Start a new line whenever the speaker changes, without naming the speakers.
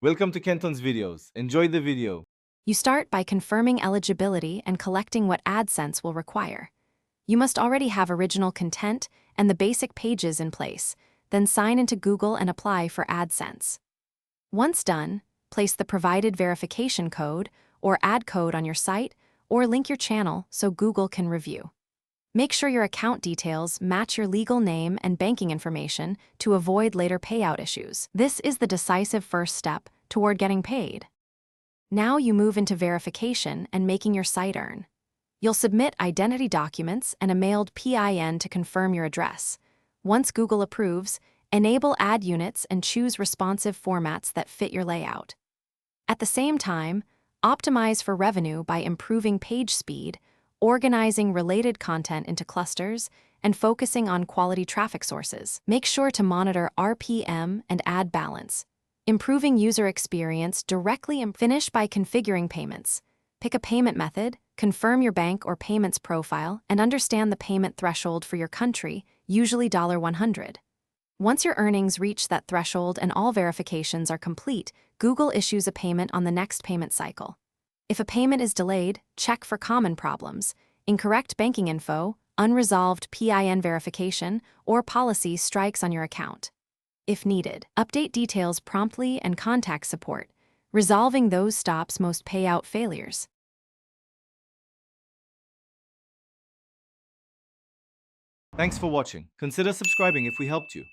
Welcome to Kenton's videos. Enjoy the video.
You start by confirming eligibility and collecting what AdSense will require. You must already have original content and the basic pages in place, then sign into Google and apply for AdSense. Once done, place the provided verification code or ad code on your site or link your channel so Google can review. Make sure your account details match your legal name and banking information to avoid later payout issues. This is the decisive first step toward getting paid. Now you move into verification and making your site earn. You'll submit identity documents and a mailed PIN to confirm your address. Once Google approves, enable ad units and choose responsive formats that fit your layout. At the same time, optimize for revenue by improving page speed, organizing related content into clusters, and focusing on quality traffic sources. Make sure to monitor RPM and ad balance. Improving user experience directly finish by configuring payments. Pick a payment method, confirm your bank or payments profile, and understand the payment threshold for your country, usually $100. Once your earnings reach that threshold and all verifications are complete, Google issues a payment on the next payment cycle. If a payment is delayed, check for common problems: incorrect banking info, unresolved PIN verification, or policy strikes on your account. If needed, update details promptly and contact support. Resolving those stops most payout failures.
Thanks for watching. Consider subscribing if we helped you.